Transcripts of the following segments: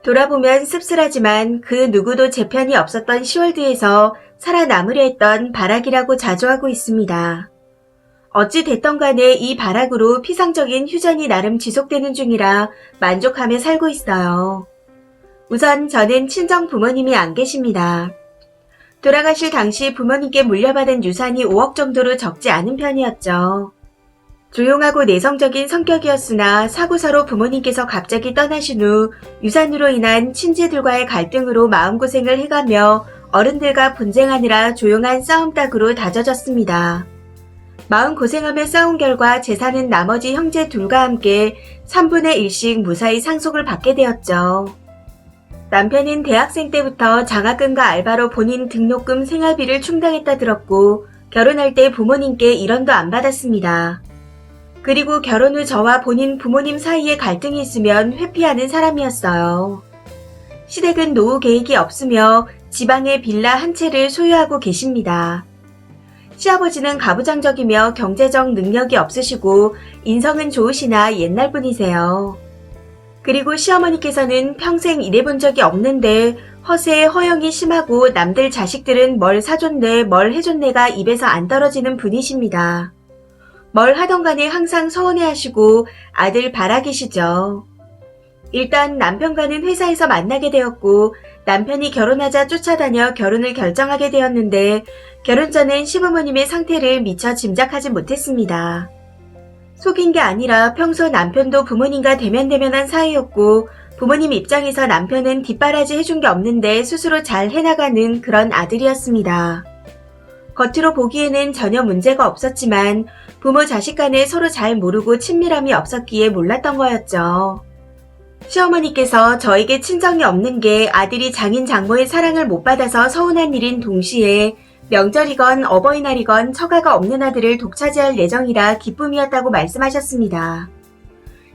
돌아보면 씁쓸하지만 그 누구도 제 편이 없었던 시월드에서 살아남으려 했던 발악이라고 자조하고 있습니다. 어찌 됐던 간에 이 발악으로 피상적인 휴전이 나름 지속되는 중이라 만족하며 살고 있어요. 우선 저는 친정 부모님이 안 계십니다. 돌아가실 당시 부모님께 물려받은 유산이 5억 정도로 적지 않은 편이었죠. 조용하고 내성적인 성격이었으나 사고사로 부모님께서 갑자기 떠나신 후 유산으로 인한 친지들과의 갈등으로 마음고생을 해가며 어른들과 분쟁하느라 조용한 싸움닭으로 다져졌습니다. 마음고생하며 싸운 결과 재산은 나머지 형제 둘과 함께 3분의 1씩 무사히 상속을 받게 되었죠. 남편은 대학생 때부터 장학금과 알바로 본인 등록금 생활비를 충당했다 들었고 결혼할 때 부모님께 1원도 안 받았습니다. 그리고 결혼 후 저와 본인 부모님 사이에 갈등이 있으면 회피하는 사람이었어요. 시댁은 노후 계획이 없으며 지방에 빌라 한 채를 소유하고 계십니다. 시아버지는 가부장적이며 경제적 능력이 없으시고 인성은 좋으시나 옛날 분이세요. 그리고 시어머니께서는 평생 일해본 적이 없는데 허세에 허영이 심하고 남들 자식들은 뭘 사줬네 뭘 해줬네가 입에서 안 떨어지는 분이십니다. 뭘 하던 간에 항상 서운해하시고 아들 바라기시죠. 일단 남편과는 회사에서 만나게 되었고 남편이 결혼하자 쫓아다녀 결혼을 결정하게 되었는데 결혼 전엔 시부모님의 상태를 미처 짐작하지 못했습니다. 속인 게 아니라 평소 남편도 부모님과 대면대면한 사이였고 부모님 입장에서 남편은 뒷바라지 해준 게 없는데 스스로 잘 해나가는 그런 아들이었습니다. 겉으로 보기에는 전혀 문제가 없었지만 부모 자식 간에 서로 잘 모르고 친밀함이 없었기에 몰랐던 거였죠. 시어머니께서 저에게 친정이 없는 게 아들이 장인 장모의 사랑을 못 받아서 서운한 일인 동시에 명절이건 어버이날이건 처가가 없는 아들을 독차지할 예정이라 기쁨이었다고 말씀하셨습니다.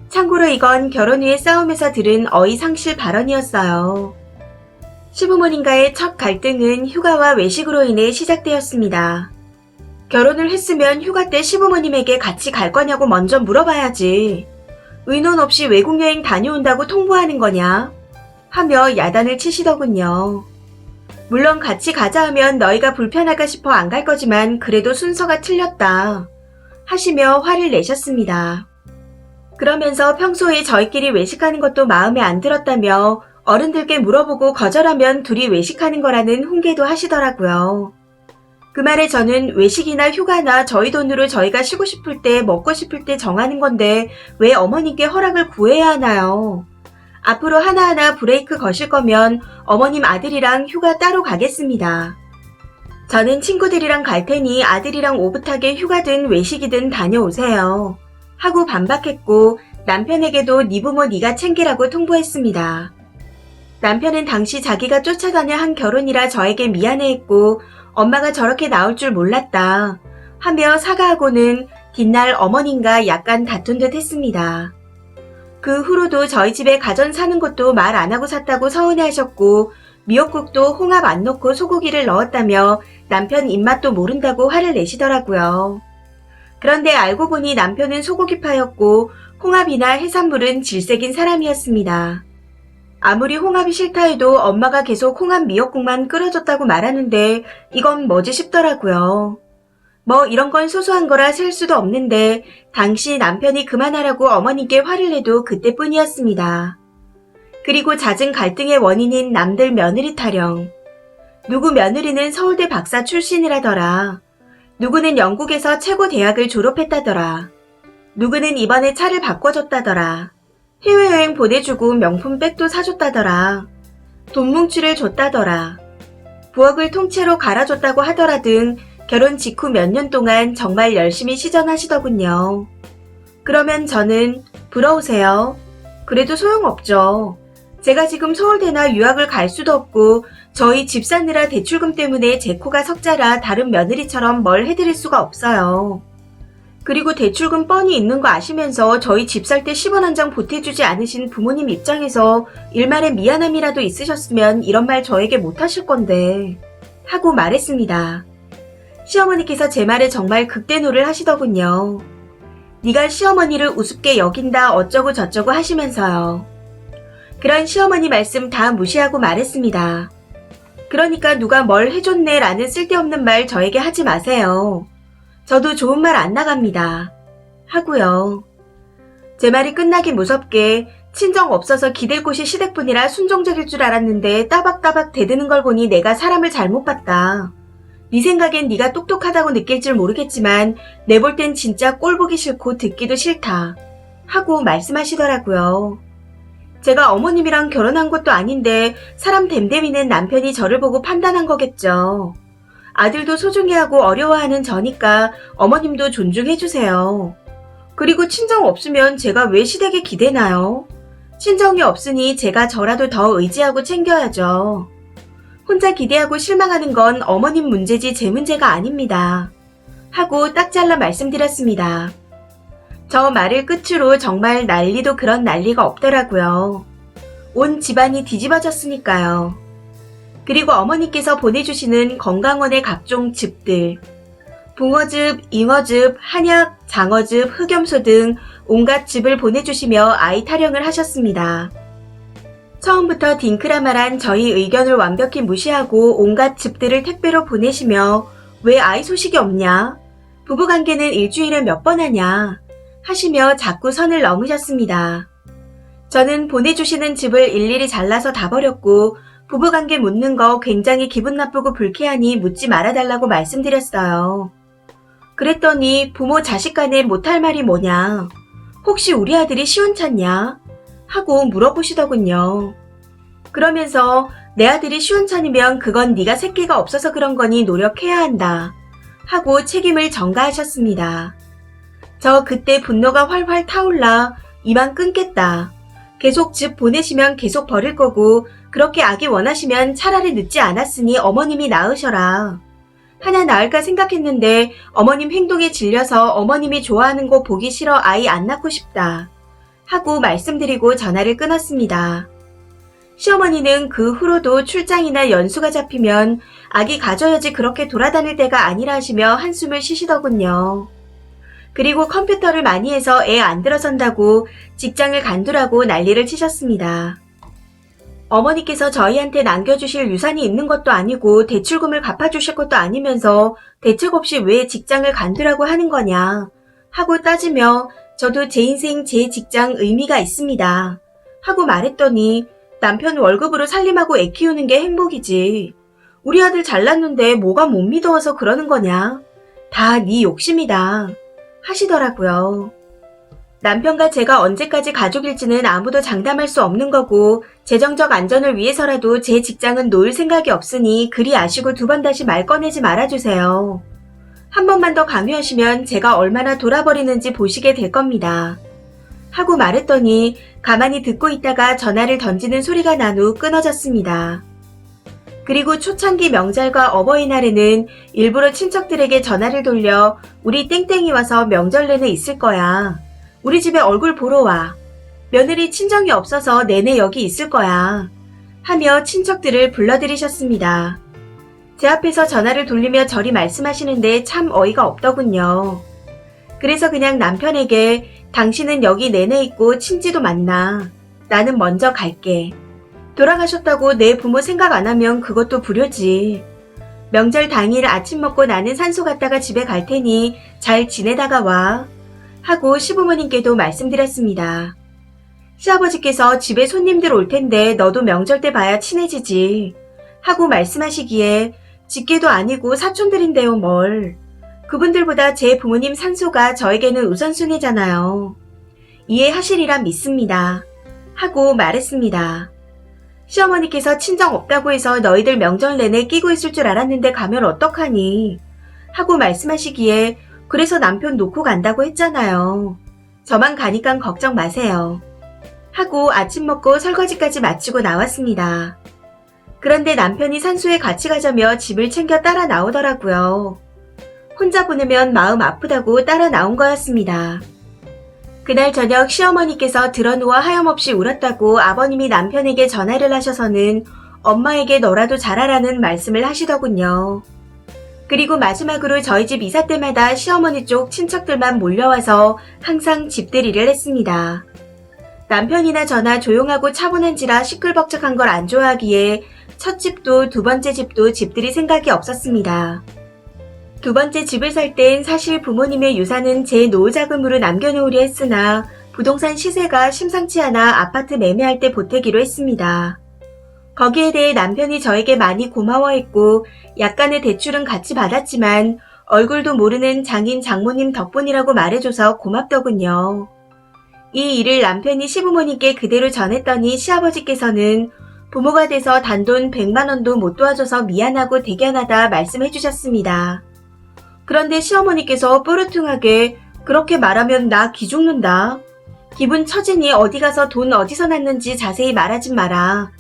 참고로 이건 결혼 후에 싸움에서 들은 어이상실 발언이었어요. 시부모님과의 첫 갈등은 휴가와 외식으로 인해 시작되었습니다. 결혼을 했으면 휴가 때 시부모님에게 같이 갈 거냐고 먼저 물어봐야지. 의논 없이 외국 여행 다녀온다고 통보하는 거냐? 하며 야단을 치시더군요. 물론 같이 가자 하면 너희가 불편할까 싶어 안 갈 거지만 그래도 순서가 틀렸다. 하시며 화를 내셨습니다. 그러면서 평소에 저희끼리 외식하는 것도 마음에 안 들었다며 어른들께 물어보고 거절하면 둘이 외식하는 거라는 훈계도 하시더라고요. 그 말에 저는 외식이나 휴가나 저희 돈으로 저희가 쉬고 싶을 때 먹고 싶을 때 정하는 건데 왜 어머님께 허락을 구해야 하나요? 앞으로 하나하나 브레이크 거실 거면 어머님 아들이랑 휴가 따로 가겠습니다. 저는 친구들이랑 갈 테니 아들이랑 오붓하게 휴가든 외식이든 다녀오세요. 하고 반박했고 남편에게도 네 부모 네가 챙기라고 통보했습니다. 남편은 당시 자기가 쫓아다녀 한 결혼이라 저에게 미안해했고 엄마가 저렇게 나올 줄 몰랐다 하며 사과하고는 뒷날 어머님과 약간 다툰 듯 했습니다. 그 후로도 저희 집에 가전 사는 것도 말 안 하고 샀다고 서운해하셨고 미역국도 홍합 안 넣고 소고기를 넣었다며 남편 입맛도 모른다고 화를 내시더라고요. 그런데 알고 보니 남편은 소고기파였고 홍합이나 해산물은 질색인 사람이었습니다. 아무리 홍합이 싫다 해도 엄마가 계속 홍합 미역국만 끓여줬다고 말하는데 이건 뭐지 싶더라고요. 뭐 이런 건 소소한 거라 셀 수도 없는데 당시 남편이 그만하라고 어머니께 화를 내도 그때뿐이었습니다. 그리고 잦은 갈등의 원인인 남들 며느리 타령. 누구 며느리는 서울대 박사 출신이라더라. 누구는 영국에서 최고 대학을 졸업했다더라. 누구는 이번에 차를 바꿔줬다더라. 해외여행 보내주고 명품 백도 사줬다더라. 돈 뭉치를 줬다더라. 부엌을 통째로 갈아줬다고 하더라 등 결혼 직후 몇 년 동안 정말 열심히 시전하시더군요. 그러면 저는 부러우세요? 그래도 소용없죠. 제가 지금 서울대나 유학을 갈 수도 없고 저희 집 사느라 대출금 때문에 제 코가 석자라 다른 며느리처럼 뭘 해드릴 수가 없어요. 그리고 대출금 뻔히 있는 거 아시면서 저희 집 살 때 10원 한 장 보태주지 않으신 부모님 입장에서 일말의 미안함이라도 있으셨으면 이런 말 저에게 못하실 건데 하고 말했습니다. 시어머니께서 제 말에 정말 극대노를 하시더군요. 네가 시어머니를 우습게 여긴다 어쩌고 저쩌고 하시면서요. 그런 시어머니 말씀 다 무시하고 말했습니다. 그러니까 누가 뭘 해줬네 라는 쓸데없는 말 저에게 하지 마세요. 저도 좋은 말 안 나갑니다. 하고요. 제 말이 끝나기 무섭게 친정 없어서 기댈 곳이 시댁뿐이라 순종적일 줄 알았는데 따박따박 대드는 걸 보니 내가 사람을 잘못 봤다. 네 생각엔 네가 똑똑하다고 느낄 줄 모르겠지만 내 볼 땐 진짜 꼴 보기 싫고 듣기도 싫다. 하고 말씀하시더라고요. 제가 어머님이랑 결혼한 것도 아닌데 사람 됨됨이는 남편이 저를 보고 판단한 거겠죠. 아들도 소중히 하고 어려워하는 저니까 어머님도 존중해주세요. 그리고 친정 없으면 제가 왜 시댁에 기대나요? 친정이 없으니 제가 저라도 더 의지하고 챙겨야죠. 혼자 기대하고 실망하는 건 어머님 문제지 제 문제가 아닙니다. 하고 딱 잘라 말씀드렸습니다. 저 말을 끝으로 정말 난리도 그런 난리가 없더라고요. 온 집안이 뒤집어졌으니까요. 그리고 어머니께서 보내주시는 건강원의 각종 즙들, 붕어즙, 잉어즙, 한약, 장어즙, 흑염소 등 온갖 즙을 보내주시며 아이 타령을 하셨습니다. 처음부터 딩크라말한 저희 의견을 완벽히 무시하고 온갖 즙들을 택배로 보내시며 왜 아이 소식이 없냐? 부부관계는 일주일에 몇 번 하냐? 하시며 자꾸 선을 넘으셨습니다. 저는 보내주시는 즙을 일일이 잘라서 다 버렸고 부부관계 묻는 거 굉장히 기분 나쁘고 불쾌하니 묻지 말아달라고 말씀드렸어요. 그랬더니 부모 자식 간에 못할 말이 뭐냐? 혹시 우리 아들이 시원찮냐? 하고 물어보시더군요. 그러면서 내 아들이 시원찮으면 그건 네가 새끼가 없어서 그런 거니 노력해야 한다. 하고 책임을 전가하셨습니다. 저 그때 분노가 활활 타올라 이만 끊겠다. 계속 즙 보내시면 계속 버릴 거고 그렇게 아기 원하시면 차라리 늦지 않았으니 어머님이 낳으셔라. 하나 낳을까 생각했는데 어머님 행동에 질려서 어머님이 좋아하는 거 보기 싫어 아이 안 낳고 싶다. 하고 말씀드리고 전화를 끊었습니다. 시어머니는 그 후로도 출장이나 연수가 잡히면 아기 가져야지 그렇게 돌아다닐 때가 아니라 하시며 한숨을 쉬시더군요. 그리고 컴퓨터를 많이 해서 애 안 들어선다고 직장을 간두라고 난리를 치셨습니다. 어머니께서 저희한테 남겨주실 유산이 있는 것도 아니고 대출금을 갚아주실 것도 아니면서 대책 없이 왜 직장을 간두라고 하는 거냐 하고 따지며 저도 제 인생 제 직장 의미가 있습니다 하고 말했더니 남편 월급으로 살림하고 애 키우는 게 행복이지. 우리 아들 잘났는데 뭐가 못 믿어서 그러는 거냐. 다 네 욕심이다. 하시더라고요. 남편과 제가 언제까지 가족일지는 아무도 장담할 수 없는 거고 재정적 안전을 위해서라도 제 직장은 놓을 생각이 없으니 그리 아시고 두 번 다시 말 꺼내지 말아주세요. 한 번만 더 강요하시면 제가 얼마나 돌아버리는지 보시게 될 겁니다. 하고 말했더니 가만히 듣고 있다가 전화를 던지는 소리가 난 후 끊어졌습니다. 그리고 초창기 명절과 어버이날에는 일부러 친척들에게 전화를 돌려 우리 땡땡이 와서 명절 내내 있을 거야. 우리 집에 얼굴 보러 와. 며느리 친정이 없어서 내내 여기 있을 거야. 하며 친척들을 불러들이셨습니다. 제 앞에서 전화를 돌리며 저리 말씀하시는데 참 어이가 없더군요. 그래서 그냥 남편에게 당신은 여기 내내 있고 친지도 만나. 나는 먼저 갈게. 돌아가셨다고 내 부모 생각 안 하면 그것도 불효지. 명절 당일 아침 먹고 나는 산소 갔다가 집에 갈 테니 잘 지내다가 와. 하고 시부모님께도 말씀드렸습니다. 시아버지께서 집에 손님들 올 텐데 너도 명절 때 봐야 친해지지. 하고 말씀하시기에 직계도 아니고 사촌들인데요 뭘. 그분들보다 제 부모님 산소가 저에게는 우선순위잖아요. 이해하시리라 믿습니다. 하고 말했습니다. 시어머니께서 친정 없다고 해서 너희들 명절 내내 끼고 있을 줄 알았는데 가면 어떡하니? 하고 말씀하시기에 그래서 남편 놓고 간다고 했잖아요. 저만 가니까 걱정 마세요. 하고 아침 먹고 설거지까지 마치고 나왔습니다. 그런데 남편이 산소에 같이 가자며 집을 챙겨 따라 나오더라고요. 혼자 보내면 마음 아프다고 따라 나온 거였습니다. 그날 저녁 시어머니께서 드러누워 하염없이 울었다고 아버님이 남편에게 전화를 하셔서는 엄마에게 너라도 잘하라는 말씀을 하시더군요. 그리고 마지막으로 저희 집 이사 때마다 시어머니 쪽 친척들만 몰려와서 항상 집들이를 했습니다. 남편이나 저나 조용하고 차분한지라 시끌벅적한 걸 안 좋아하기에 첫 집도 두 번째 집도 집들이 생각이 없었습니다. 두 번째 집을 살 땐 사실 부모님의 유산은 제 노후자금으로 남겨놓으려 했으나 부동산 시세가 심상치 않아 아파트 매매할 때 보태기로 했습니다. 거기에 대해 남편이 저에게 많이 고마워했고 약간의 대출은 같이 받았지만 얼굴도 모르는 장인 장모님 덕분이라고 말해줘서 고맙더군요. 이 일을 남편이 시부모님께 그대로 전했더니 시아버지께서는 부모가 돼서 단돈 100만 원도 못 도와줘서 미안하고 대견하다 말씀해 주셨습니다. 그런데 시어머니께서 뽀르퉁하게 그렇게 말하면 나 기죽는다. 기분 처지니 어디 가서 돈 어디서 났는지 자세히 말하진 마라.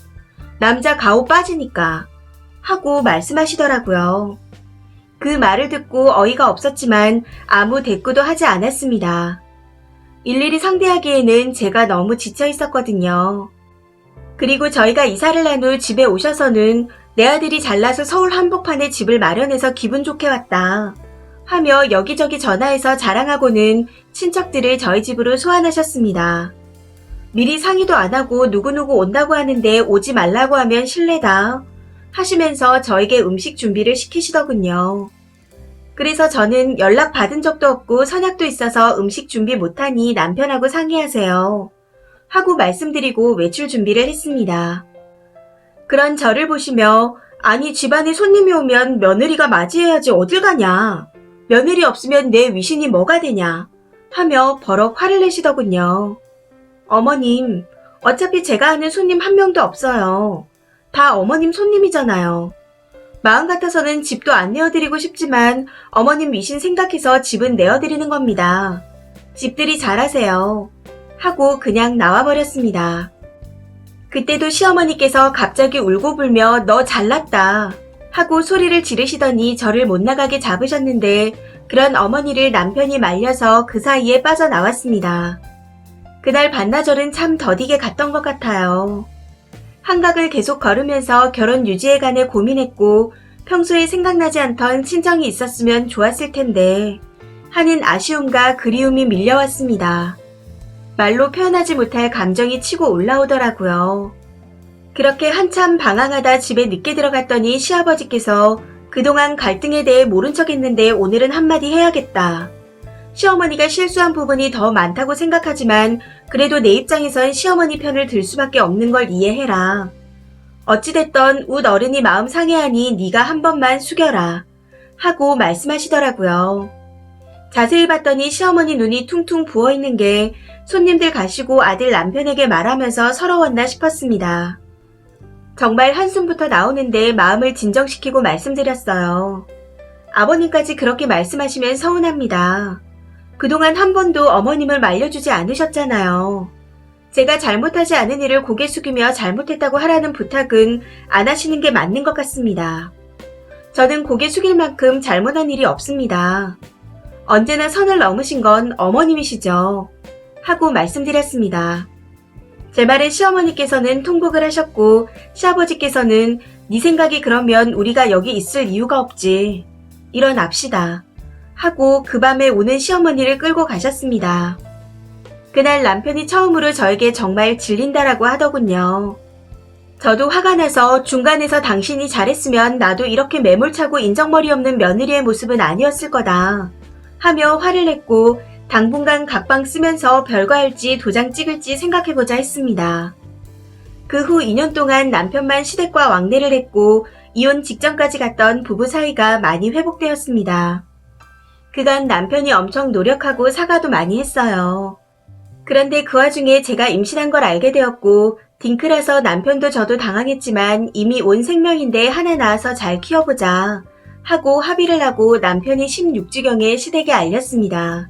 남자 가오 빠지니까 하고 말씀하시더라고요. 그 말을 듣고 어이가 없었지만 아무 대꾸도 하지 않았습니다. 일일이 상대하기에는 제가 너무 지쳐 있었거든요. 그리고 저희가 이사를 한 후 집에 오셔서는 내 아들이 잘나서 서울 한복판에 집을 마련해서 기분 좋게 왔다 하며 여기저기 전화해서 자랑하고는 친척들을 저희 집으로 소환하셨습니다. 미리 상의도 안 하고 누구누구 온다고 하는데 오지 말라고 하면 실례다 하시면서 저에게 음식 준비를 시키시더군요. 그래서 저는 연락 받은 적도 없고 선약도 있어서 음식 준비 못하니 남편하고 상의하세요 하고 말씀드리고 외출 준비를 했습니다. 그런 저를 보시며 아니 집안에 손님이 오면 며느리가 맞이해야지 어딜 가냐. 며느리 없으면 내 위신이 뭐가 되냐 하며 버럭 화를 내시더군요. 어머님, 어차피 제가 아는 손님 한 명도 없어요. 다 어머님 손님이잖아요. 마음 같아서는 집도 안 내어드리고 싶지만 어머님 위신 생각해서 집은 내어드리는 겁니다. 집들이 잘하세요. 하고 그냥 나와버렸습니다. 그때도 시어머니께서 갑자기 울고불며 너 잘났다 하고 소리를 지르시더니 저를 못 나가게 잡으셨는데 그런 어머니를 남편이 말려서 그 사이에 빠져나왔습니다. 그날 반나절은 참 더디게 갔던 것 같아요. 한강을 계속 걸으면서 결혼 유지에관해 고민했고 평소에 생각나지 않던 친정이 있었으면 좋았을 텐데 하는 아쉬움과 그리움이 밀려왔습니다. 말로 표현하지 못할 감정이 치고 올라오더라고요. 그렇게 한참 방황하다 집에 늦게 들어갔더니 시아버지께서 그동안 갈등에 대해 모른 척 했는데 오늘은 한마디 해야겠다. 시어머니가 실수한 부분이 더 많다고 생각하지만 그래도 내 입장에선 시어머니 편을 들 수밖에 없는 걸 이해해라. 어찌됐던 웃 어른이 마음 상해하니 네가 한 번만 숙여라 하고 말씀하시더라고요. 자세히 봤더니 시어머니 눈이 퉁퉁 부어있는 게 손님들 가시고 아들 남편에게 말하면서 서러웠나 싶었습니다. 정말 한숨부터 나오는데 마음을 진정시키고 말씀드렸어요. 아버님까지 그렇게 말씀하시면 서운합니다. 그동안 한 번도 어머님을 말려주지 않으셨잖아요. 제가 잘못하지 않은 일을 고개 숙이며 잘못했다고 하라는 부탁은 안 하시는 게 맞는 것 같습니다. 저는 고개 숙일 만큼 잘못한 일이 없습니다. 언제나 선을 넘으신 건 어머님이시죠. 하고 말씀드렸습니다. 제 말에 시어머니께서는 통곡을 하셨고 시아버지께서는 네 생각이 그러면 우리가 여기 있을 이유가 없지. 일어납시다. 하고 그 밤에 오는 시어머니를 끌고 가셨습니다. 그날 남편이 처음으로 저에게 정말 질린다라고 하더군요. 저도 화가 나서 중간에서 당신이 잘했으면 나도 이렇게 매몰차고 인정머리 없는 며느리의 모습은 아니었을 거다 하며 화를 냈고 당분간 각방 쓰면서 별거 할지 도장 찍을지 생각해보자 했습니다. 그 후 2년 동안 남편만 시댁과 왕래를 했고 이혼 직전까지 갔던 부부 사이가 많이 회복되었습니다. 그간 남편이 엄청 노력하고 사과도 많이 했어요. 그런데 그 와중에 제가 임신한 걸 알게 되었고 딩크라서 남편도 저도 당황했지만 이미 온 생명인데 하나 낳아서 잘 키워보자 하고 합의를 하고 남편이 16주경에 시댁에 알렸습니다.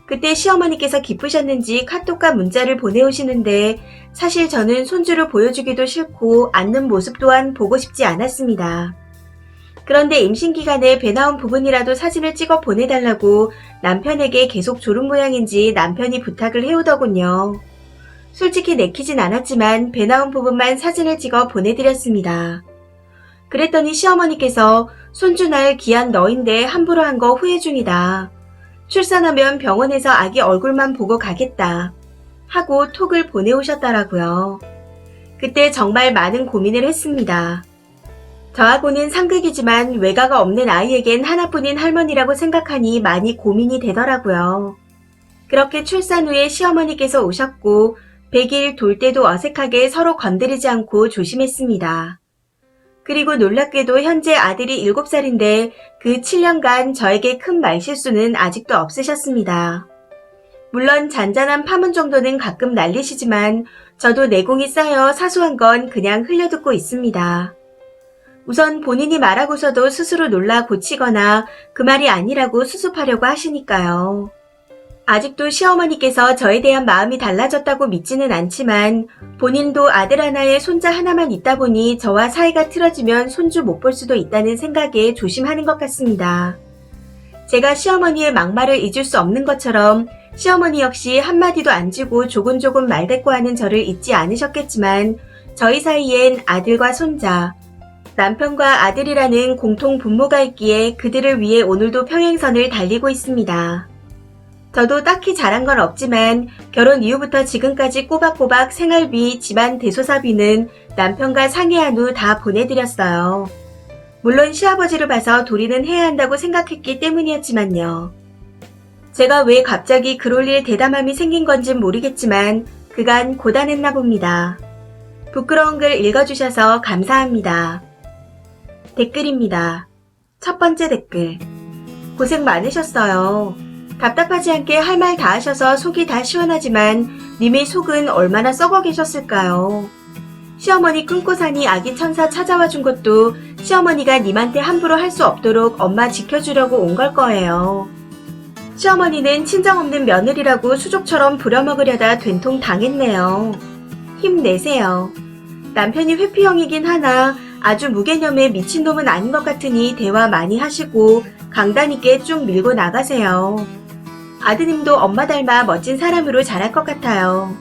그때 시어머니께서 기쁘셨는지 카톡과 문자를 보내오시는데 사실 저는 손주를 보여주기도 싫고 앉는 모습 또한 보고 싶지 않았습니다. 그런데 임신 기간에 배 나온 부분이라도 사진을 찍어 보내달라고 남편에게 계속 조른 모양인지 남편이 부탁을 해오더군요. 솔직히 내키진 않았지만 배 나온 부분만 사진을 찍어 보내드렸습니다. 그랬더니 시어머니께서 손주날 귀한 너인데 함부로 한 거 후회 중이다. 출산하면 병원에서 아기 얼굴만 보고 가겠다. 하고 톡을 보내오셨더라고요. 그때 정말 많은 고민을 했습니다. 저하고는 상극이지만 외가가 없는 아이에겐 하나뿐인 할머니라고 생각하니 많이 고민이 되더라고요. 그렇게 출산 후에 시어머니께서 오셨고 100일 돌 때도 어색하게 서로 건드리지 않고 조심했습니다. 그리고 놀랍게도 현재 아들이 7살인데 그 7년간 저에게 큰 말실수는 아직도 없으셨습니다. 물론 잔잔한 파문 정도는 가끔 날리시지만 저도 내공이 쌓여 사소한 건 그냥 흘려듣고 있습니다. 우선 본인이 말하고서도 스스로 놀라 고치거나 그 말이 아니라고 수습하려고 하시니까요. 아직도 시어머니께서 저에 대한 마음이 달라졌다고 믿지는 않지만 본인도 아들 하나에 손자 하나만 있다 보니 저와 사이가 틀어지면 손주 못 볼 수도 있다는 생각에 조심하는 것 같습니다. 제가 시어머니의 막말을 잊을 수 없는 것처럼 시어머니 역시 한마디도 안 지고 조곤조곤 말대꾸하는 저를 잊지 않으셨겠지만 저희 사이엔 아들과 손자, 남편과 아들이라는 공통 분모가 있기에 그들을 위해 오늘도 평행선을 달리고 있습니다. 저도 딱히 잘한 건 없지만 결혼 이후부터 지금까지 꼬박꼬박 생활비, 집안 대소사비는 남편과 상의한 후 다 보내드렸어요. 물론 시아버지를 봐서 도리는 해야 한다고 생각했기 때문이었지만요. 제가 왜 갑자기 그럴 일 대담함이 생긴 건진 모르겠지만 그간 고단했나 봅니다. 부끄러운 글 읽어주셔서 감사합니다. 댓글입니다. 첫 번째 댓글. 고생 많으셨어요. 답답하지 않게 할 말 다 하셔서 속이 다 시원하지만 님의 속은 얼마나 썩어 계셨을까요? 시어머니 끊고 사니 아기 천사 찾아와 준 것도 시어머니가 님한테 함부로 할 수 없도록 엄마 지켜주려고 온 걸 거예요. 시어머니는 친정 없는 며느리라고 수족처럼 부려먹으려다 된통 당했네요. 힘내세요. 남편이 회피형이긴 하나 아주 무개념의 미친놈은 아닌 것 같으니 대화 많이 하시고 강단 있게 쭉 밀고 나가세요. 아드님도 엄마 닮아 멋진 사람으로 자랄 것 같아요.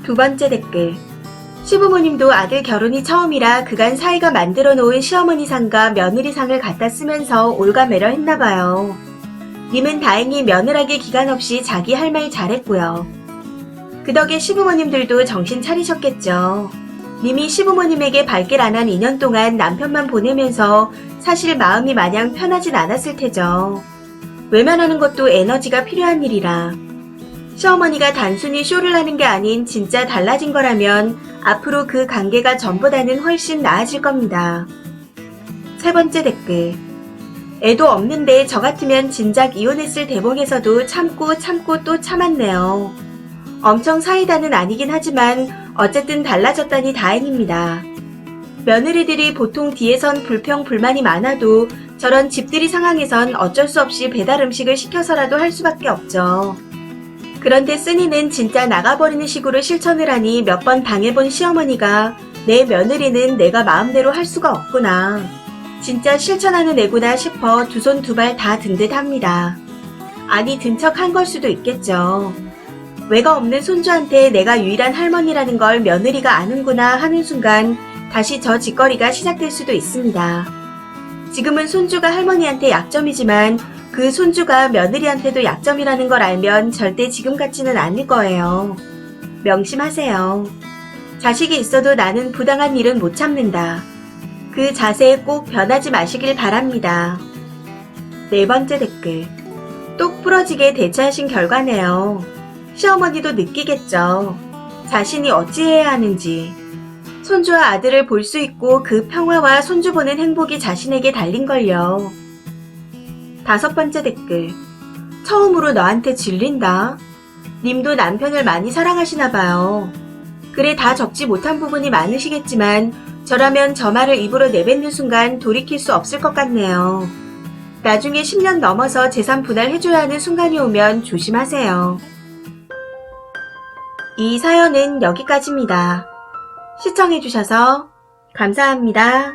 두 번째 댓글. 시부모님도 아들 결혼이 처음이라 그간 사이가 만들어 놓은 시어머니 상과 며느리 상을 갖다 쓰면서 올가매려 했나봐요. 님은 다행히 며느라기 기간 없이 자기 할 말 잘했고요. 그 덕에 시부모님들도 정신 차리셨겠죠. 님이 시부모님에게 발길 안 한 2년 동안 남편만 보내면서 사실 마음이 마냥 편하진 않았을 테죠. 외면하는 것도 에너지가 필요한 일이라. 시어머니가 단순히 쇼를 하는 게 아닌 진짜 달라진 거라면 앞으로 그 관계가 전보다는 훨씬 나아질 겁니다. 세 번째 댓글. 애도 없는데 저 같으면 진작 이혼했을 대목에서도 참고 또 참았네요. 엄청 사이다는 아니긴 하지만 어쨌든 달라졌다니 다행입니다. 며느리들이 보통 뒤에선 불평 불만이 많아도 저런 집들이 상황에선 어쩔 수 없이 배달 음식을 시켜서라도 할 수밖에 없죠. 그런데 쓰니는 진짜 나가버리는 식으로 실천을 하니 몇 번 당해본 시어머니가 내 며느리는 내가 마음대로 할 수가 없구나. 진짜 실천하는 애구나 싶어 두 손 두 발 다 든 듯 합니다. 아니 든 척 한 걸 수도 있겠죠. 외가 없는 손주한테 내가 유일한 할머니라는 걸 며느리가 아는구나 하는 순간 다시 저 짓거리가 시작될 수도 있습니다. 지금은 손주가 할머니한테 약점이지만 그 손주가 며느리한테도 약점이라는 걸 알면 절대 지금 같지는 않을 거예요. 명심하세요. 자식이 있어도 나는 부당한 일은 못 참는다. 그 자세에 꼭 변하지 마시길 바랍니다. 네 번째 댓글. 똑 부러지게 대처하신 결과네요. 시어머니도 느끼겠죠. 자신이 어찌해야 하는지. 손주와 아들을 볼 수 있고 그 평화와 손주 보는 행복이 자신에게 달린걸요. 다섯 번째 댓글. 처음으로 너한테 질린다. 님도 남편을 많이 사랑하시나봐요. 그래 다 적지 못한 부분이 많으시겠지만 저라면 저 말을 입으로 내뱉는 순간 돌이킬 수 없을 것 같네요. 나중에 10년 넘어서 재산 분할해줘야 하는 순간이 오면 조심하세요. 이 사연은 여기까지입니다. 시청해주셔서 감사합니다.